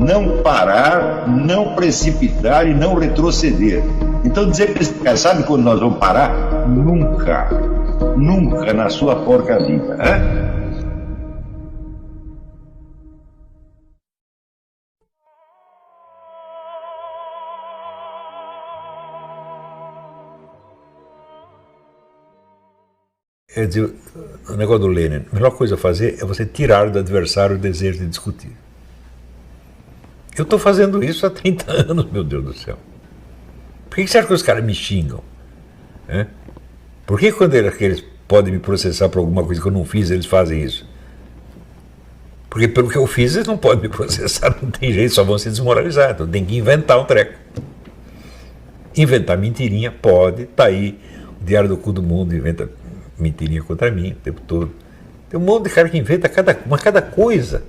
não parar, não precipitar e não retroceder. Então dizer para esse cara, sabe quando nós vamos parar? Nunca. Nunca na sua porca vida. Né? Quer dizer, o negócio do Lenin, a melhor coisa a fazer é você tirar do adversário o desejo de discutir. Eu estou fazendo isso há 30 anos, meu Deus do céu. Por que você acha que os caras me xingam? Por que quando eles podem me processar por alguma coisa que eu não fiz, eles fazem isso? Porque pelo que eu fiz, eles não podem me processar, não tem jeito, só vão se desmoralizar. Então tem que inventar um treco. Inventar mentirinha, pode, tá aí. O Diário do Cu do Mundo inventa mentirinha contra mim o tempo todo. Tem um monte de cara que inventa cada coisa.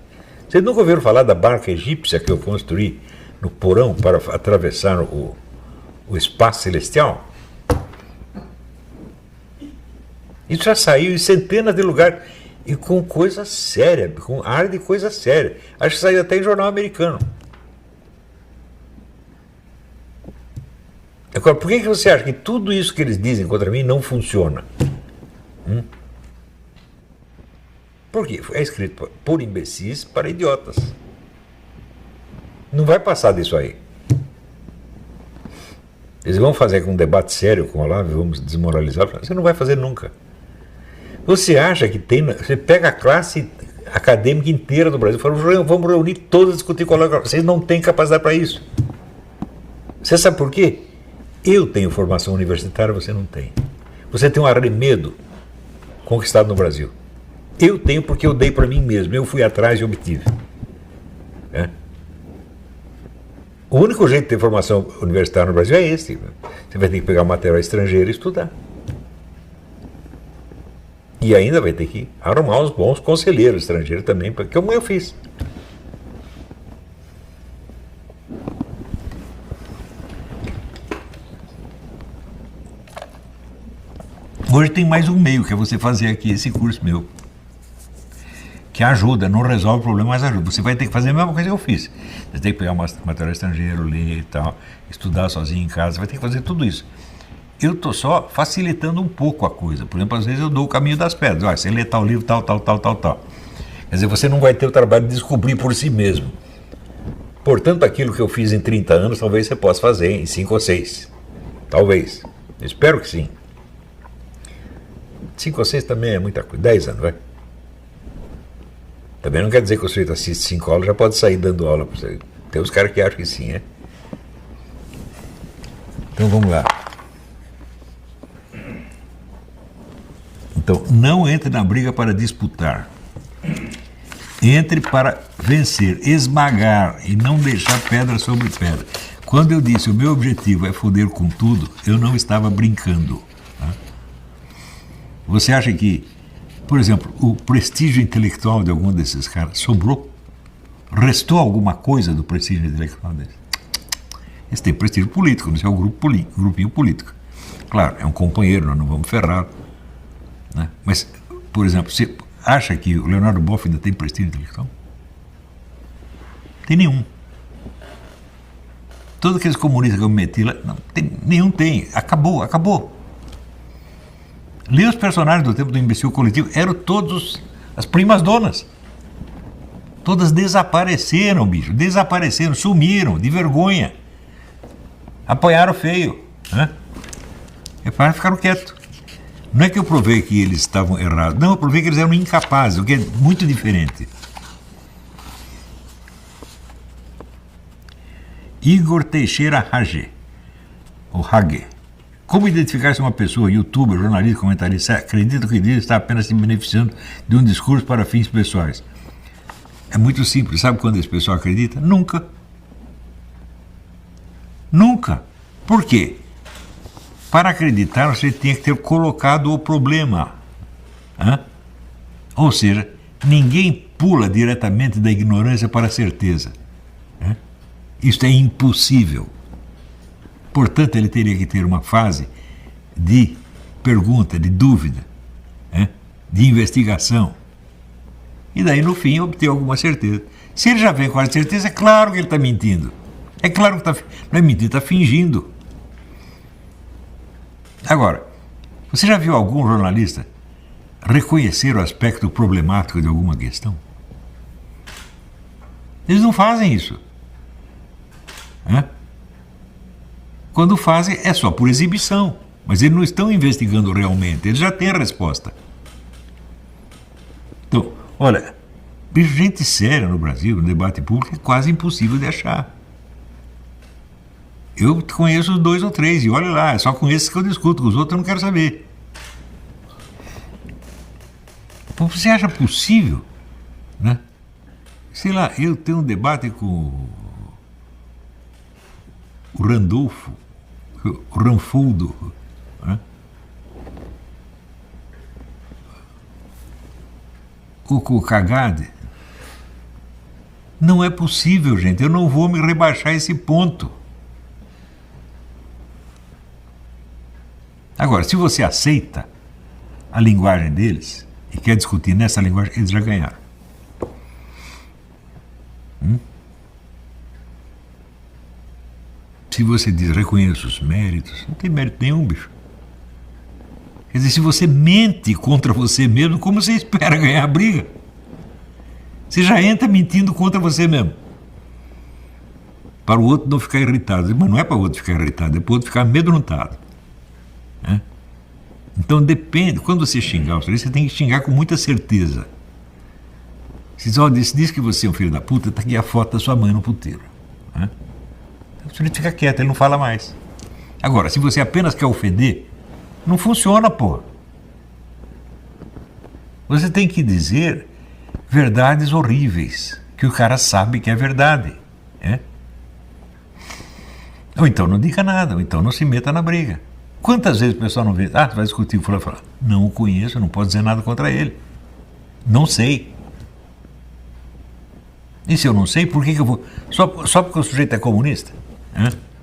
Vocês nunca ouviram falar da barca egípcia que eu construí no porão para atravessar o espaço celestial? Isso já saiu em centenas de lugares e com coisa séria, com ar de coisa séria. Acho que saiu até em jornal americano. Agora, por que você acha que tudo isso que eles dizem contra mim não funciona? Por quê? É escrito por imbecis para idiotas. Não vai passar disso aí. Eles vão fazer um debate sério com o Olavo, vamos desmoralizar. Você não vai fazer nunca. Você acha que tem... Você pega a classe acadêmica inteira do Brasil e fala, vamos reunir todos e discutir com o Olavo. Vocês não têm capacidade para isso. Você sabe por quê? Eu tenho formação universitária, você não tem. Você tem um arremedo conquistado no Brasil. Eu tenho porque eu dei para mim mesmo. Eu fui atrás e obtive. O único jeito de ter formação universitária no Brasil é esse. Você vai ter que pegar material estrangeiro e estudar. E ainda vai ter que arrumar uns bons conselheiros estrangeiros também, porque como eu fiz. Hoje tem mais um meio, que é você fazer aqui esse curso meu. Que ajuda, não resolve o problema, mas ajuda. Você vai ter que fazer a mesma coisa que eu fiz. Você tem que pegar material estrangeiro, ler e tal, estudar sozinho em casa, você vai ter que fazer tudo isso. Eu estou só facilitando um pouco a coisa. Por exemplo, às vezes eu dou o caminho das pedras. Olha, você lê tal livro, tal. Quer dizer, você não vai ter o trabalho de descobrir por si mesmo. Portanto, aquilo que eu fiz em 30 anos, talvez você possa fazer em 5 ou 6. Talvez. Eu espero que sim. 5 ou 6 também é muita coisa. 10 anos, vai. Também não quer dizer que o sujeito assiste 5 aulas já pode sair dando aula para você. Tem uns caras que acham que sim, né? Então vamos lá. Então, não entre na briga para disputar. Entre para vencer, esmagar e não deixar pedra sobre pedra. Quando eu disse o meu objetivo é foder com tudo, eu não estava brincando. Tá? Você acha que, por exemplo, o prestígio intelectual de algum desses caras sobrou? Restou alguma coisa do prestígio intelectual deles? Eles têm prestígio político, não é um grupinho político. Claro, é um companheiro, nós não vamos ferrar. Né? Mas, por exemplo, você acha que o Leonardo Boff ainda tem prestígio intelectual? Tem nenhum. Todos aqueles comunistas que eu meti lá, não, nenhum tem. Acabou. Lê os personagens do tempo do imbecil coletivo, eram todos as primas donas. Todas desapareceram, bicho. Desapareceram, sumiram, de vergonha. Apanharam feio. Né? E ficaram quietos. Não é que eu provei que eles estavam errados. Não, eu provei que eles eram incapazes, o que é muito diferente. Igor Teixeira Hage, ou Hage. Como identificar se uma pessoa, youtuber, jornalista, comentarista, acredita que diz está apenas se beneficiando de um discurso para fins pessoais? É muito simples. Sabe quando esse pessoal acredita? Nunca. Nunca. Por quê? Para acreditar, você tinha que ter colocado o problema. Ou seja, ninguém pula diretamente da ignorância para a certeza. Isso é impossível. Portanto, ele teria que ter uma fase de pergunta, de dúvida, de investigação. E daí, no fim, obter alguma certeza. Se ele já vem com a certeza, é claro que ele está mentindo. É claro que não é mentindo, está fingindo. Agora, você já viu algum jornalista reconhecer o aspecto problemático de alguma questão? Eles não fazem isso. Quando fazem, é só por exibição. Mas eles não estão investigando realmente, eles já têm a resposta. Então, olha, gente séria no Brasil, no debate público, é quase impossível de achar. Eu conheço 2 ou 3, e olha lá, é só com esses que eu discuto, com os outros eu não quero saber. Então, você acha possível, né? Sei lá, eu tenho um debate com o Randolfo, o Ranfoldo, né? Com o Cagade. Não é possível, gente, eu não vou me rebaixar a esse ponto. Agora, se você aceita a linguagem deles e quer discutir nessa linguagem, eles já ganharam. Se você diz, reconheço os méritos, não tem mérito nenhum, bicho. Quer dizer, se você mente contra você mesmo, como você espera ganhar a briga? Você já entra mentindo contra você mesmo. Para o outro não ficar irritado. Mas não é para o outro ficar irritado, é para o outro ficar amedrontado. Então depende, quando você xingar o você tem que xingar com muita certeza. Se diz que você é um filho da puta, tá aqui a foto da sua mãe no puteiro. O sujeito fica quieto, ele não fala mais. Agora, se você apenas quer ofender, não funciona, pô. Você tem que dizer verdades horríveis, que o cara sabe que é verdade. Ou então não diga nada, ou então não se meta na briga. Quantas vezes o pessoal não vê? Tu vai discutir com fulano e fala, não o conheço, não posso dizer nada contra ele. Não sei. E se eu não sei, por que eu vou... Só porque o sujeito é comunista?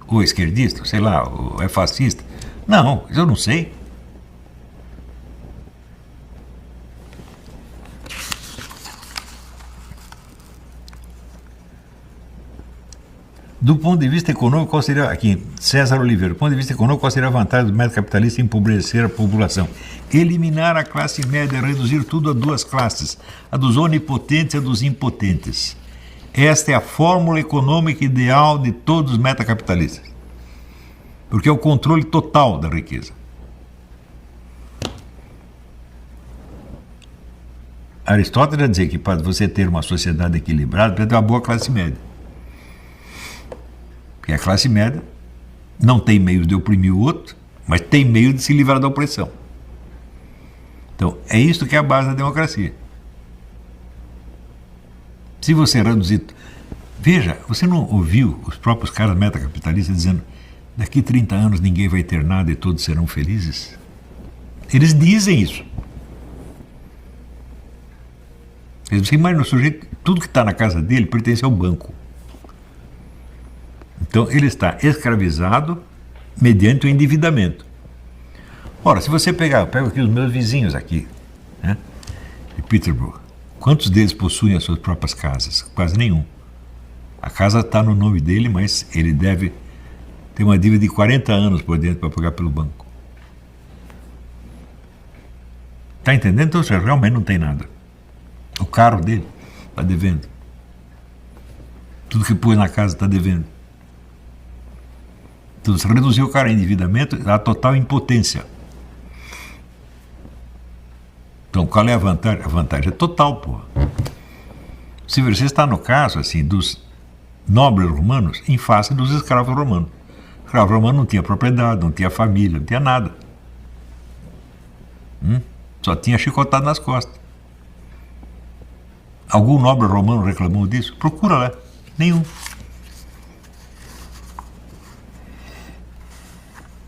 Ou esquerdista, sei lá, ou é fascista? Não, eu não sei. Do ponto de vista econômico, qual seria, aqui, César Oliveira, do ponto de vista econômico, qual seria a vantagem do método capitalista em empobrecer a população? Eliminar a classe média, reduzir tudo a 2 classes, a dos onipotentes e a dos impotentes. Esta é a fórmula econômica ideal de todos os metacapitalistas. Porque é o controle total da riqueza. Aristóteles já dizia que para você ter uma sociedade equilibrada, precisa ter uma boa classe média. Porque a classe média não tem meios de oprimir o outro, mas tem meios de se livrar da opressão. Então, é isso que é a base da democracia. Se você reduzir... Veja, você não ouviu os próprios caras metacapitalistas dizendo daqui 30 anos ninguém vai ter nada e todos serão felizes? Eles dizem isso. Você imagina o sujeito, tudo que está na casa dele pertence ao banco. Então ele está escravizado mediante o endividamento. Ora, se você pego aqui os meus vizinhos aqui, de Peterborough, quantos deles possuem as suas próprias casas? Quase nenhum. A casa está no nome dele, mas ele deve ter uma dívida de 40 anos por dentro para pagar pelo banco. Está entendendo? Então você realmente não tem nada. O carro dele está devendo. Tudo que pôs na casa está devendo. Então, se reduzir o cara a endividamento, a total impotência. Então, qual é a vantagem? A vantagem é total, pô. Se você está no caso, assim, dos nobres romanos em face dos escravos romanos. O escravo romano não tinha propriedade, não tinha família, não tinha nada. Só tinha chicotado nas costas. Algum nobre romano reclamou disso? Procura lá. Nenhum.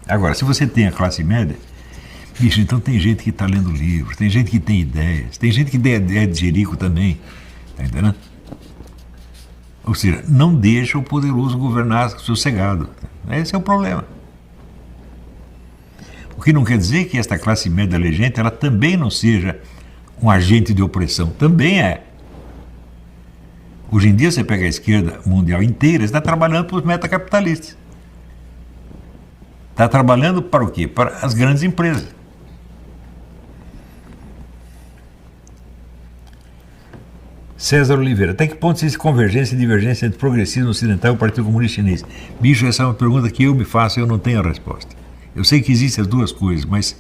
Agora, se você tem a classe média, bicho, então tem gente que está lendo livros, tem gente que tem ideias, tem gente que tem ideia de Jerico também, tá entendendo? Ou seja, não deixa o poderoso governar sossegado. Esse é o problema. O que não quer dizer que esta classe média elegente, ela também não seja um agente de opressão. Também é. Hoje em dia você pega a esquerda mundial inteira, está trabalhando para os metacapitalistas. Está trabalhando para o quê? Para as grandes empresas. César Oliveira, até que ponto existe convergência e divergência entre o progressismo ocidental e o Partido Comunista Chinês? Bicho, essa é uma pergunta que eu me faço e eu não tenho a resposta. Eu sei que existem as duas coisas, mas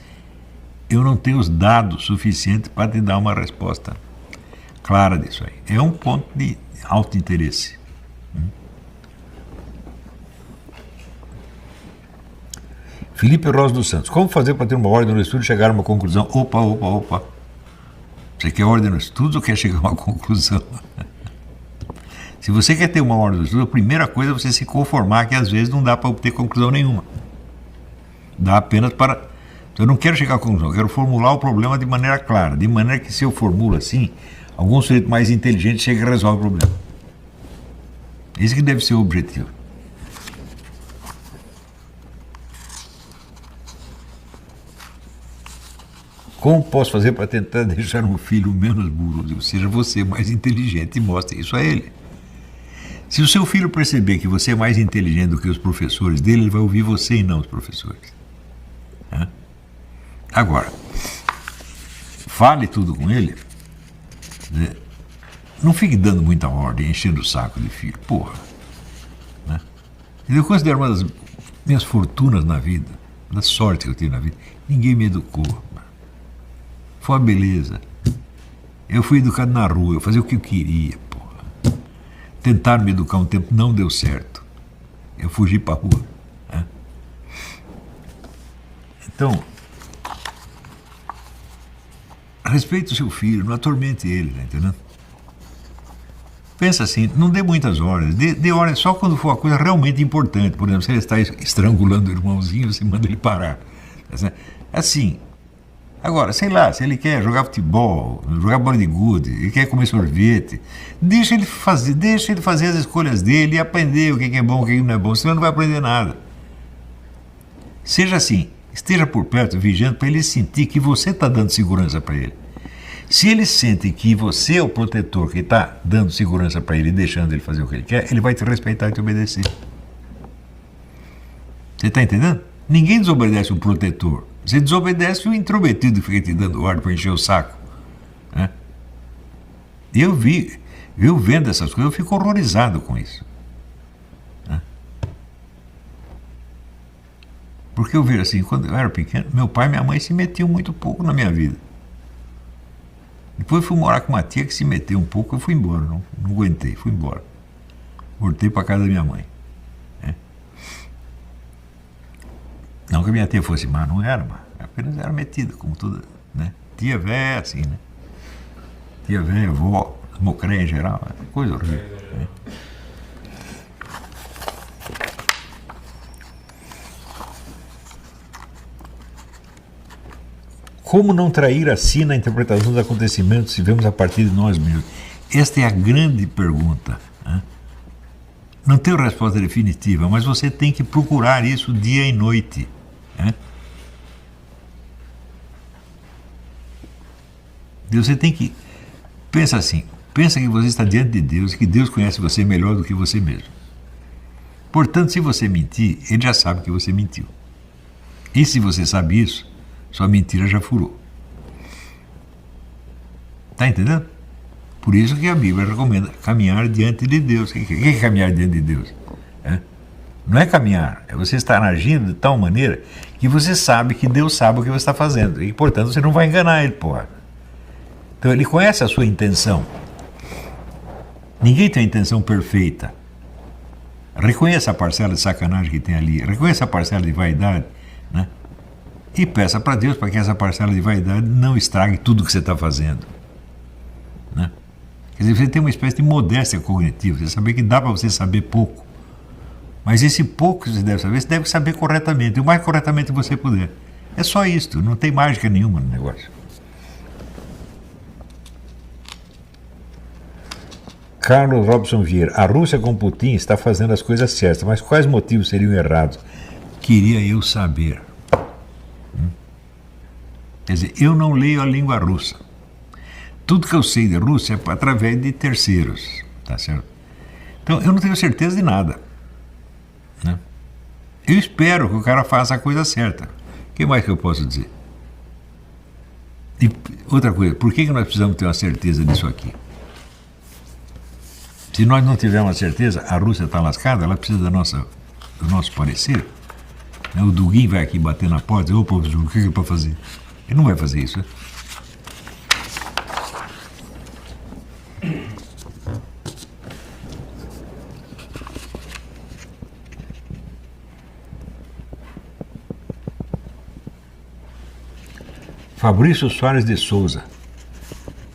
eu não tenho os dados suficientes para te dar uma resposta clara disso aí. É um ponto de alto interesse. Felipe Rosa dos Santos, como fazer para ter uma ordem no estudo e chegar a uma conclusão? Opa. Você quer ordem no estudo ou quer chegar a uma conclusão? Se você quer ter uma ordem no estudo, a primeira coisa é você se conformar que às vezes não dá para obter conclusão nenhuma. Dá apenas para... Eu não quero chegar à conclusão, eu quero formular o problema de maneira clara, de maneira que se eu formulo assim, algum sujeito mais inteligente chega e resolve o problema. Esse que deve ser o objetivo. Como posso fazer para tentar deixar um filho menos burro? Ou seja, você mais inteligente e mostre isso a ele. Se o seu filho perceber que você é mais inteligente do que os professores dele, ele vai ouvir você e não os professores. Agora, fale tudo com ele. Não fique dando muita ordem, enchendo o saco de filho. Porra. Eu considero uma das minhas fortunas na vida, da sorte que eu tive na vida, ninguém me educou. Foi uma beleza. Eu fui educado na rua, eu fazia o que eu queria, porra. Tentaram me educar um tempo, não deu certo. Eu fugi pra rua. Então, respeite o seu filho, não atormente ele, tá entendendo? Pensa assim, não dê muitas ordens, dê ordens só quando for uma coisa realmente importante. Por exemplo, se ele está estrangulando o irmãozinho, você manda ele parar. Assim. Agora, sei lá, se ele quer jogar futebol, jogar bola de gude, ele quer comer sorvete, deixa ele fazer as escolhas dele e aprender o que é bom, o que não é bom, senão não vai aprender nada. Seja assim, esteja por perto, vigiando, para ele sentir que você está dando segurança para ele. Se ele sente que você é o protetor que está dando segurança para ele e deixando ele fazer o que ele quer, ele vai te respeitar e te obedecer. Você está entendendo? Ninguém desobedece o protetor. Você desobedece o intrometido que fica te dando ordem para encher o saco. Eu vendo essas coisas, eu fico horrorizado com isso. Porque eu vejo assim, quando eu era pequeno, meu pai e minha mãe se metiam muito pouco na minha vida. Depois eu fui morar com uma tia que se meteu um pouco, eu fui embora, não aguentei, fui embora. Voltei para casa da minha mãe. Não que a minha tia fosse má, não era má, apenas era metida, como toda, né? Tia velha, assim, né? Tia velha, vó, mocré em geral, coisa horrível. Como não trair a si na interpretação dos acontecimentos se vemos a partir de nós mesmos? Esta é a grande pergunta. Não tenho resposta definitiva, mas você tem que procurar isso dia e noite. Você tem que... Pensa assim, pensa que você está diante de Deus, que Deus conhece você melhor do que você mesmo. Portanto, se você mentir, Ele já sabe que você mentiu. E se você sabe isso, sua mentira já furou. Está entendendo? Por isso que a Bíblia recomenda caminhar diante de Deus. O que é caminhar diante de Deus? Não é caminhar, é você estar agindo de tal maneira que você sabe que Deus sabe o que você está fazendo. E, portanto, você não vai enganar Ele, porra. Então, Ele conhece a sua intenção. Ninguém tem a intenção perfeita. Reconheça a parcela de sacanagem que tem ali, reconheça a parcela de vaidade, né? E peça para Deus para que essa parcela de vaidade não estrague tudo que você está fazendo. Né? Quer dizer, você tem uma espécie de modéstia cognitiva, você saber que dá para você saber pouco. Mas esse pouco que você deve saber corretamente, o mais corretamente que você puder. É só isso, não tem mágica nenhuma no negócio. Carlos Robson Vieira, a Rússia com Putin está fazendo as coisas certas, mas quais motivos seriam errados? Queria eu saber. Quer dizer, eu não leio a língua russa. Tudo que eu sei de Rússia é através de terceiros. Tá certo? Então, eu não tenho certeza de nada. Né? Eu espero que o cara faça a coisa certa. O que mais que eu posso dizer? E outra coisa, por que nós precisamos ter uma certeza disso aqui? Se nós não tivermos uma certeza, a Rússia está lascada, ela precisa do nosso parecer. O Dugin vai aqui bater na porta e dizer, ô professor, o que é para fazer? Ele não vai fazer isso, né? Fabrício Soares de Souza.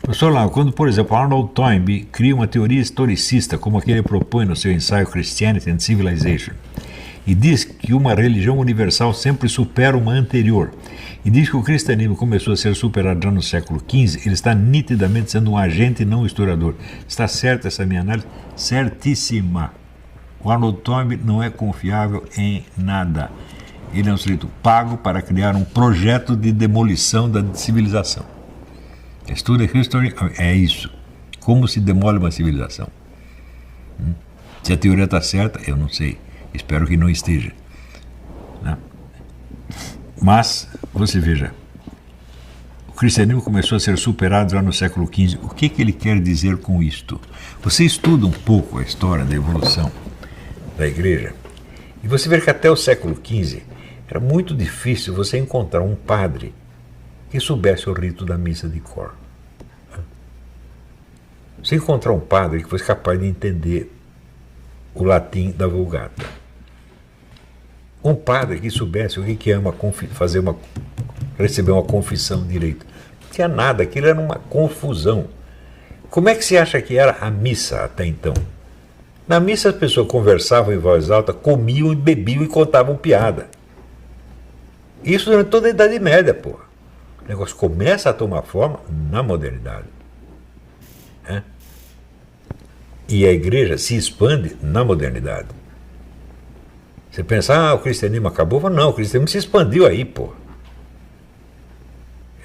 Professor Lau, quando, por exemplo, Arnold Toynbee cria uma teoria historicista, como a que ele propõe no seu ensaio Christianity and Civilization, e diz que uma religião universal sempre supera uma anterior, e diz que o cristianismo começou a ser superado já no século XV, ele está nitidamente sendo um agente e não um historiador. Está certa essa minha análise? Certíssima. O Arnold Toynbee não é confiável em nada. Ele é um sujeito pago para criar um projeto de demolição da civilização. Estuda History é isso. Como se demole uma civilização. Se a teoria está certa, eu não sei. Espero que não esteja. Né? Mas, você veja, o cristianismo começou a ser superado já no século XV. O que ele quer dizer com isto? Você estuda um pouco a história da evolução da igreja e você vê que até o século XV era muito difícil você encontrar um padre que soubesse o rito da missa de cor. Você encontrar um padre que fosse capaz de entender o latim da Vulgata. Um padre que soubesse o que é receber uma confissão direito. Não tinha nada, aquilo era uma confusão. Como é que se acha que era a missa até então? Na missa as pessoas conversavam em voz alta, comiam e bebiam e contavam piada. Isso durante toda a Idade Média, porra. O negócio começa a tomar forma na modernidade. E a igreja se expande na modernidade. Você pensa, o cristianismo acabou? Não, o cristianismo se expandiu aí, pô.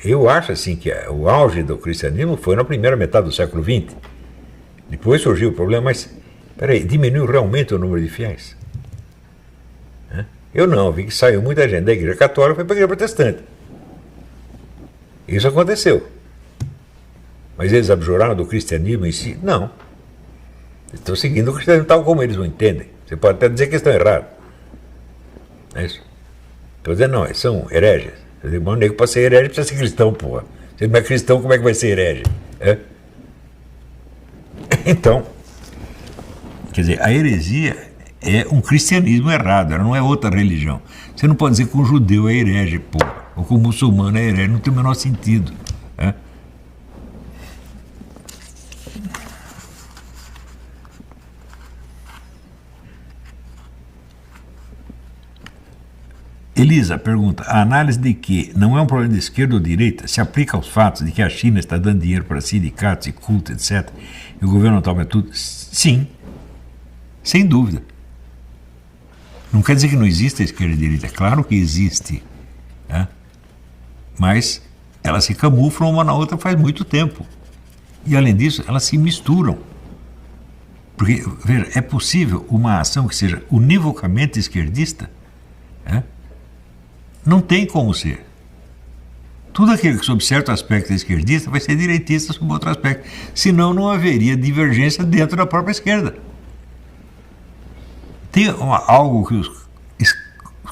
Eu acho assim que o auge do cristianismo foi na primeira metade do século XX. Depois surgiu o problema, mas, peraí, diminuiu realmente o número de fiéis? Eu não, vi que saiu muita gente da igreja católica e foi para a igreja protestante. Isso aconteceu. Mas eles abjuraram do cristianismo em si? Não. Estão seguindo o cristianismo tal como eles o entendem. Você pode até dizer que estão errados. É isso? Estou dizendo, não, eles são hereges. Eu digo, o nego para ser herege precisa ser cristão, porra. Se ele não é cristão, como é que vai ser herege? Então, quer dizer, a heresia é um cristianismo errado, ela não é outra religião. Você não pode dizer que um judeu é herege, porra, ou que um muçulmano é herege, não tem o menor sentido. Elisa pergunta, a análise de que não é um problema de esquerda ou direita se aplica aos fatos de que a China está dando dinheiro para sindicatos e cultos, etc., e o governo não toma tudo? Sim, sem dúvida. Não quer dizer que não existe a esquerda e a direita, é claro que existe, mas elas se camuflam uma na outra faz muito tempo. E além disso, elas se misturam. Porque, veja, é possível uma ação que seja univocamente esquerdista? Não tem como ser. Tudo aquilo que sob certo aspecto é esquerdista vai ser direitista sob outro aspecto. Senão não haveria divergência dentro da própria esquerda. Tem algo que os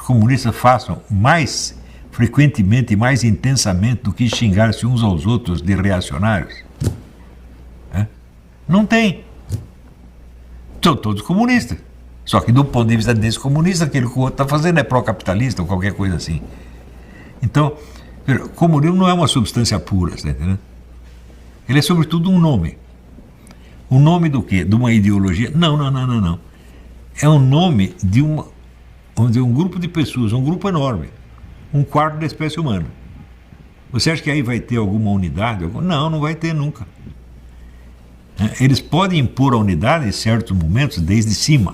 comunistas façam mais frequentemente e mais intensamente do que xingar-se uns aos outros de reacionários? Não tem. São todos comunistas. Só que do ponto de vista desse comunista, aquilo que o outro está fazendo é pró-capitalista ou qualquer coisa assim. Então, o comunismo não é uma substância pura, está entendendo? Ele é sobretudo um nome. Um nome do quê? De uma ideologia? Não. É um nome de um grupo de pessoas, um grupo enorme. 1/4 da espécie humana. Você acha que aí vai ter alguma unidade? Não vai ter nunca. Eles podem impor a unidade em certos momentos desde cima.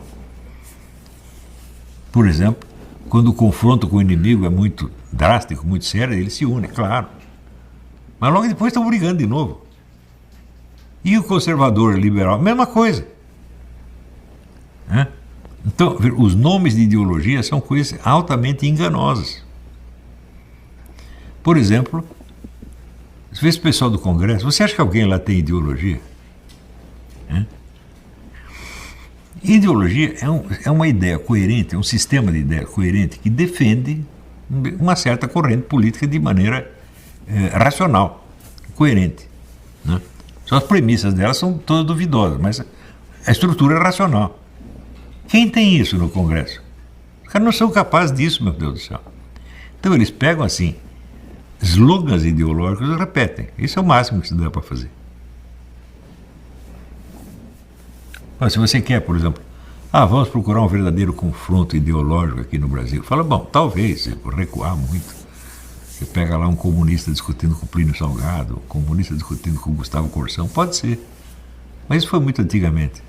Por exemplo, quando o confronto com o inimigo é muito drástico, muito sério, eles se unem, claro. Mas logo depois estão brigando de novo. E o conservador liberal, mesma coisa. Então, os nomes de ideologia são coisas altamente enganosas. Por exemplo, se vê esse pessoal do Congresso, você acha que alguém lá tem ideologia? Ideologia é uma ideia coerente, é um sistema de ideia coerente que defende uma certa corrente política de maneira racional, coerente. Né? Só as premissas dela são todas duvidosas, mas a estrutura é racional. Quem tem isso no Congresso? Os caras não são capazes disso, meu Deus do céu. Então eles pegam assim, slogans ideológicos e repetem. Isso é o máximo que se dá para fazer. Mas se você quer, por exemplo, vamos procurar um verdadeiro confronto ideológico aqui no Brasil. Fala, bom, talvez, se recuar muito, você pega lá um comunista discutindo com Plínio Salgado, um comunista discutindo com Gustavo Corsão, pode ser. Mas isso foi muito antigamente.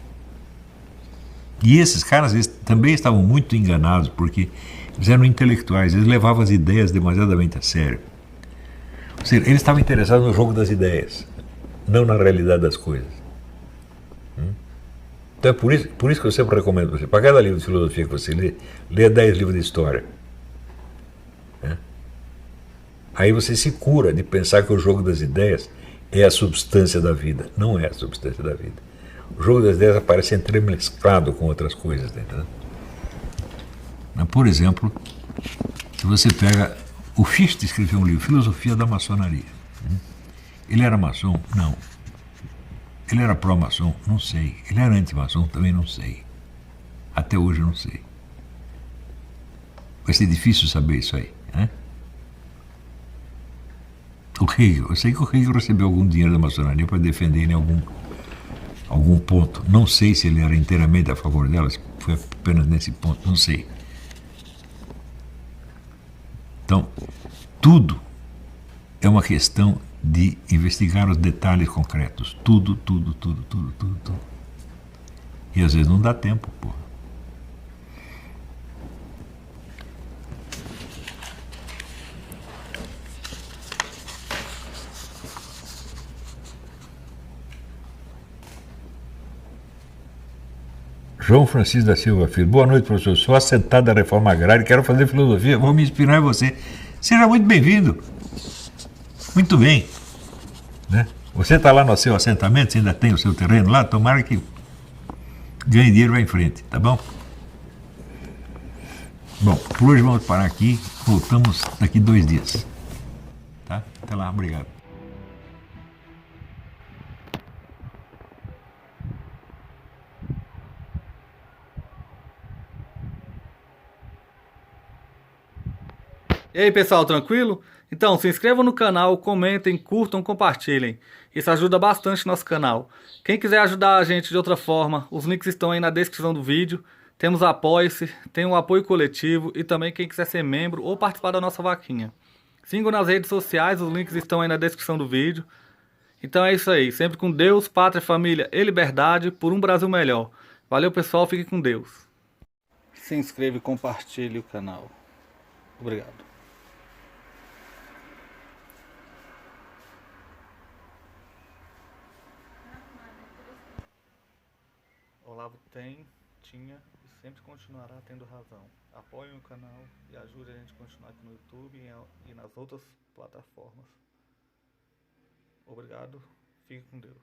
E esses caras eles também estavam muito enganados, porque eles eram intelectuais, eles levavam as ideias demasiadamente a sério. Ou seja, eles estavam interessados no jogo das ideias, não na realidade das coisas. Então é por isso que eu sempre recomendo você, para cada livro de filosofia que você lê, leia 10 livros de história. Aí você se cura de pensar que o jogo das ideias é a substância da vida. Não é a substância da vida. O jogo das ideias aparece entremesclado com outras coisas. Entendeu? Por exemplo, se você pega... O Fichte escreveu um livro, Filosofia da Maçonaria. Ele era maçom? Não. Ele era pró-maçom? Não sei. Ele era anti-maçom? Também não sei. Até hoje eu não sei. Vai ser difícil saber isso aí. Né? O Hegel, eu sei que o Hegel recebeu algum dinheiro da maçonaria para defender em algum ponto. Não sei se ele era inteiramente a favor delas, foi apenas nesse ponto, não sei. Então, tudo é uma questão de investigar os detalhes concretos. Tudo. E às vezes não dá tempo, porra. João Francisco da Silva Filho. Boa noite, professor. Sou assentado da reforma agrária e quero fazer filosofia. Vou me inspirar em você. Seja muito bem-vindo. Muito bem. Né? Você está lá no seu assentamento, você ainda tem o seu terreno lá, tomara que ganhe dinheiro e vá em frente, tá bom? Bom, por hoje vamos parar aqui, voltamos daqui 2 dias. Tá? Até lá, obrigado. E aí pessoal, tranquilo? Então se inscrevam no canal, comentem, curtam, compartilhem. Isso ajuda bastante nosso canal. Quem quiser ajudar a gente de outra forma, os links estão aí na descrição do vídeo. Temos Apoie-se, tem o apoio coletivo e também quem quiser ser membro ou participar da nossa vaquinha. Sigam nas redes sociais, os links estão aí na descrição do vídeo. Então é isso aí, sempre com Deus, pátria, família e liberdade por um Brasil melhor. Valeu pessoal, fiquem com Deus. Se inscreva e compartilhe o canal. Obrigado. Olavo tinha e sempre continuará tendo razão. Apoiem o canal e ajude a gente a continuar aqui no YouTube e nas outras plataformas. Obrigado, fique com Deus.